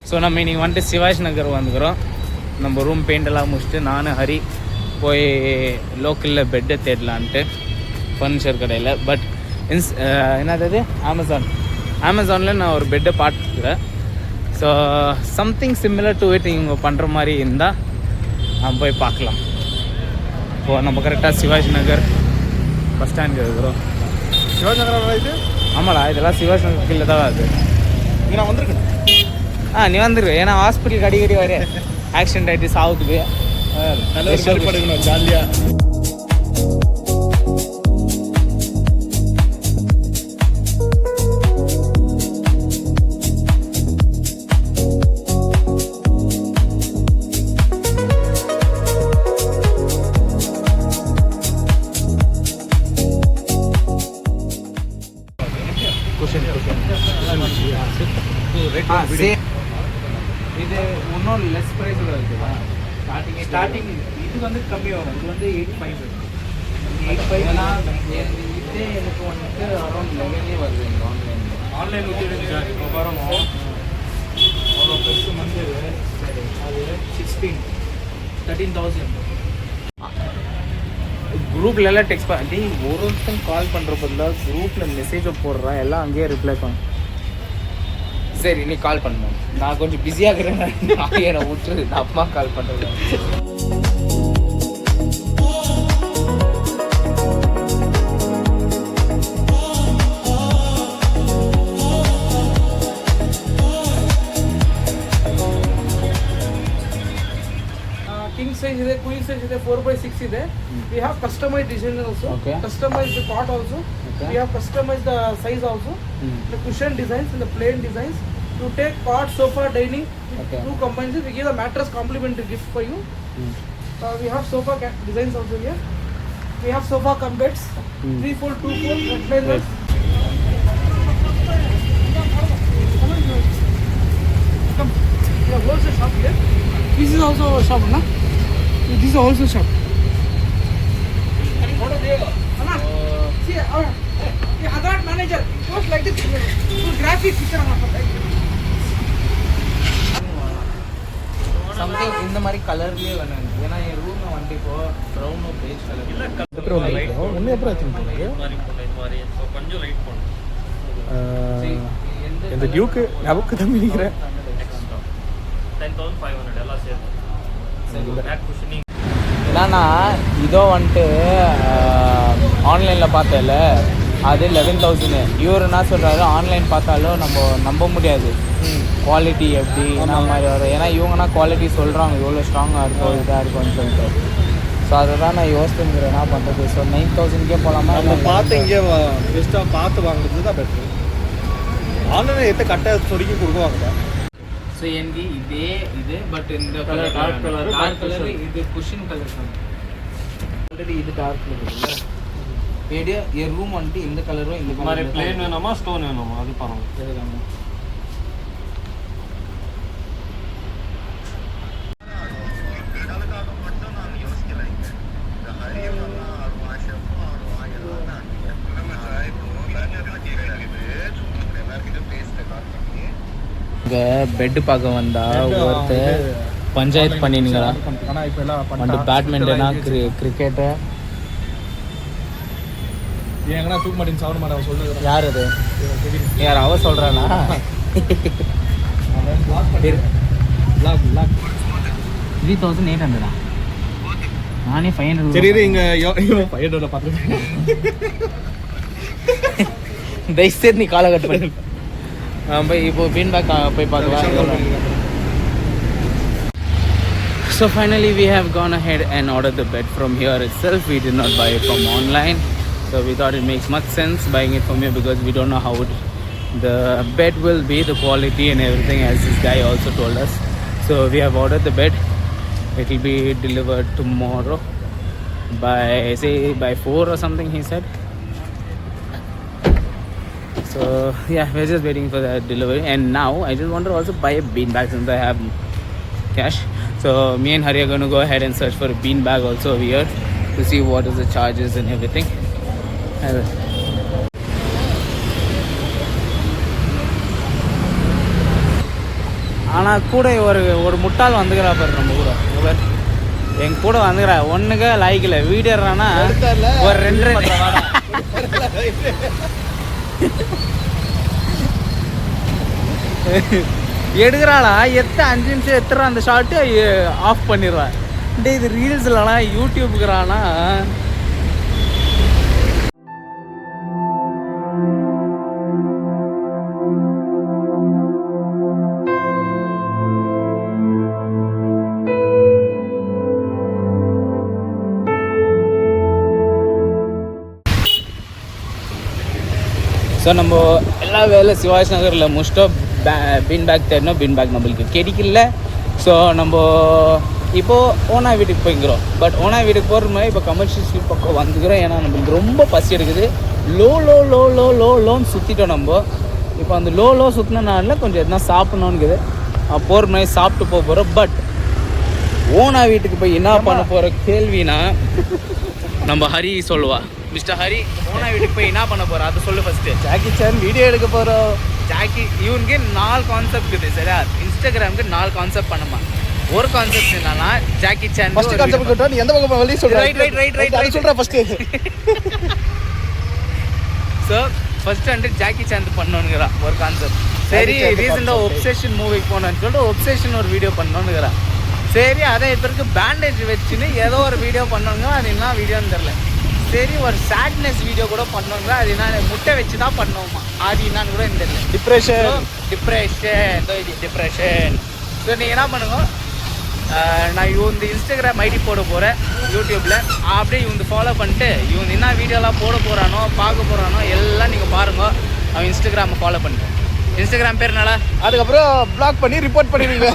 So நம்ம இன்றைக்கி வந்துட்டு சிவாஜி நகர் வந்துக்கிறோம். நம்ம ரூம் பெயிண்டெல்லாம் முடிச்சுட்டு நான் ஹரி போய் லோக்கலில் பெட்டை தேடலான்ட்டு ஃபர்னிச்சர் கடையில். பட் என்னது அமேசானில் நான் ஒரு பெட்டை பார்த்துக்கிறேன். So something similar to it இவங்க பண்ணுற மாதிரி இருந்தால் நம்ம போய் பார்க்கலாம். இப்போது நம்ம கரெக்டாக சிவாஜி நகர் பஸ் ஸ்டாண்ட் இருக்கிறோம். சிவாஜி நகர் இது ஆமாடா, இதெல்லாம் சிவாஜி நகர் கீழே தான் அது. நான் வந்திருக்கேன். நீ வந்துருக்கு. ஏன்னா ஹாஸ்பிட்டலுக்கு அடிக்கடி வர ஆக்சிடென்ட் ஆகிட்டு சாவுத்துக்கு தலைவர் ஜாலியாக. இது இன்னும் லெஸ் ப்ரைஸில் இருக்குதா? ஸ்டார்டிங் இது வந்து கம்மியாகும். இது வந்து 8.5. 8.5 ஏன்னா இதே எனக்கு வந்துட்டு அரௌண்ட் 11 வருது எங்கள் ஆன்லைன் ஊற்றிடுங்க சார். இப்போ வரோம் அவ்வளோ பெருசு வந்து சரி அது 13,000. குரூப்லலாம் டெக்ஸ்ட் பண்ணி ஒருத்தன் கால் பண்ணுற பதிலாக குரூப்பில் மெசேஜை போடுறான், எல்லாம் அங்கேயே ரிப்ளை பண்ண. சரி நீ கால் பண்ணணும், நான் கொஞ்சம் பிஸியாக இருக்கிறேன், என்னை விட்டுரு, நான் அம்மா கால் பண்ணுறேன். ಕಿಂಗ್ ಸೈಜ್ ಇದೆ, ಕ್ವೀನ್ ಸೈಜ್ ಇದೆ, 4x6 ಇದೆ. We have customized design also. Okay. Customized the cot also. Okay. We have customized the size also. The cushion designs and the plain designs. You take cot, sofa, dining. Okay. Two combines it. We give the mattress complimentary gift for you. We have sofa designs also here. We have sofa cum beds. 3-4, 2-4 recliners. Come. We have wholesale shop here. This is also a shop, na? This is also shop. See, the Hazard manager goes like this. So graphic picture something இந்த மாதிரி கலர்லேயே வேணும். ஏன்னா என் ரூமில் வந்து இப்போ ப்ரௌனோ beige colour ஒன்று எப்படி வச்சுருக்கீங்க? கொஞ்சம் லைட் பண்ணும். இந்த டியூக்கு நமக்கு தான் நினைக்கிறேன். 10,500 எல்லாம் சேர்த்து பேக் குஷனிங். என்னன்னா இதோ வந்துட்டு ஆன்லைனில் பார்த்தேன்ல, அது 11,000. இவர் என்ன சொல்கிறாரு, ஆன்லைன் பார்த்தாலும் நம்ம நம்ப முடியாது குவாலிட்டி எப்படி என்ன மாதிரி வரும். ஏன்னா இவங்கன்னா குவாலிட்டி சொல்கிறாங்க எவ்வளோ ஸ்ட்ராங்காக இருக்கும் இதாக இருக்கும்னு சொல்லிட்டு. ஸோ அதை தான் நான் யோசிச்சுங்கிறேன் என்ன பண்ணுறது. ஸோ 9,000 போகலாமா? நம்ம பார்த்து இங்கே பெஸ்ட்டாக பார்த்து வாங்குறது தான் பெட்ரு. ஆன்லைனில் எத்த கட்டை சொடிக்கி கொடுக்குவாங்க. ஸோ எனக்கு இதே இது பட் இந்த கலர் டார்க் கலர் இது குஷன் கலர் தான். ஆல்ரெடி இது டார்க் கலர் இல்லை. ஏடியா என் ரூம் வந்துட்டு இந்த கலரும் இந்த மாதிரி பிளேன் வேணுமா ஸ்டோன் வேணுமா அது பரவாயில்ல. இங்கே பெட்டு பார்க்க வந்தா ஒருத்தர் பஞ்சாயத்து பண்ணினுங்களா. ஆனால் இப்போ எல்லாம் வந்து பேட்மிண்டனா கிரிக்கெட்டு எங்கன்னா தூக்க மாட்டேன்னு சாப்பிட மாட்டேன் சொல்லுறது. யார் அது? யார் அவ சொல்கிறானா? 3,800. நானே 500. சரி இங்கே 500 பார்த்துருக்கேன். தயவுசெய்து நீ காலை கட் பண்ணி போய் இப்போ ஃபீட்பேக் போய் பார்க்கலாம். So finally we have gone ahead and ordered the bed from here itself. We did not buy it from online. So we thought it makes much sense buying it from here because we don't know how the bed will be, the quality and everything, as this guy also told us. So we have ordered the bed. It will be delivered tomorrow by 4 or something, he said. So yeah, we're just waiting for that delivery. And now I just want to also buy a beanbag since I have cash. So me and Hari are going to go ahead and search for a beanbag also over here to see what is the charges and everything. ஆனால் கூட ஒரு முட்டாள் வந்துக்கிறா பாரு நம்ம கூட பாரு என் கூட வந்துக்கிறா ஒன்றுக்கு லைக்கில் வீடியோறானா ஒரு 2 எடுக்கிறாளா 5 நிமிஷம் எத்துறா அந்த ஷார்ட்டு ஆஃப் பண்ணிடுறா டே இது ரீல்ஸ்லலாம் யூடியூப்புக்குறானா ஸோ நம்ம எல்லா வேலை சிவாஜி நகரில் முடிச்சிட்டோம் பின் பேக் தேடணும் பின் பேக் நம்மளுக்கு கிடைக்கல ஸோ நம்ம இப்போது ஓனா வீட்டுக்கு போய்க்கிறோம் பட் ஓனா வீட்டுக்கு போகிற மாதிரி இப்போ கமர்ஷியல் ஸ்ட்ரீட் பக்கம் வந்துக்கிறோம் ஏன்னா நம்மளுக்கு ரொம்ப பசி எடுக்குது லோன்னு சுற்றிட்டோம் நம்ம இப்போ அந்த லோ சுற்றினால கொஞ்சம் எதுனா சாப்பிட்ணுன்னு போகிற மாதிரி சாப்பிட்டு போக போகிறோம் பட் ஓனா வீட்டுக்கு போய் என்ன பண்ண போகிற கேள்வினா நம்ம ஹரி சொல்லுவா மிஸ்டர் ஹரி ஓனா வீட்டுக்கு போய் என்ன பண்ண போகிறோம் அதை சொல்லு ஃபஸ்ட்டு ஜாக்கி சான் வீடியோ எடுக்க போகிறோம் ஜாக்கி இவனுக்கு 4 கான்செப்ட் இருக்குது சரியா இன்ஸ்டாகிராமுக்கு 4 கான்செப்ட் பண்ணுமா ஒரு கான்செப்ட் என்னன்னா ஜாக்கி சான் ஃபர்ஸ்ட் கான்செப்ட் கேட்டா நீ எந்த பக்கம் வெளிய சொல்ற ரைட் சொல்ற ஃபர்ஸ்ட் ஸோ ஃபர்ஸ்ட் வந்து ஜாக்கி சான் பண்ணணுங்கிறா ஒரு கான்செப்ட் சரி ரீசெண்டாக ஒப்சேஷன் மூவிக்கு போனோன்னு சொல்லிட்டு ஒப்சேஷன் ஒரு வீடியோ பண்ணணுங்கிறா சரி அதை இதற்கு பேண்டேஜ் வச்சுன்னு ஏதோ ஒரு வீடியோ பண்ணணுங்க அது என்ன வீடியோன்னு தெரில சரி ஒரு சேட்னஸ் வீடியோ கூட பண்ணுவாங்க அது என்ன முட்டை வச்சு தான் பண்ணுவோமா அது என்னான்னு கூட இந்த டிப்ரெஷன் ஸோ நீங்கள் என்ன பண்ணுங்க நான் இந்த இன்ஸ்டாகிராம் ஐடி போட போகிறேன் யூடியூப்பில் அப்படியே இவங்க ஃபாலோ பண்ணிட்டு இவங்க என்ன வீடியோலாம் போட போகிறானோ பார்க்க போகிறானோ எல்லாம் நீங்கள் பாருங்க அவன் இன்ஸ்டாகிராமை ஃபாலோ பண்ணுங்க இன்ஸ்டாகிராம் பேர் என்னடா அதுக்கப்புறம் பிளாக் பண்ணி ரிப்போர்ட் பண்ணிடுங்க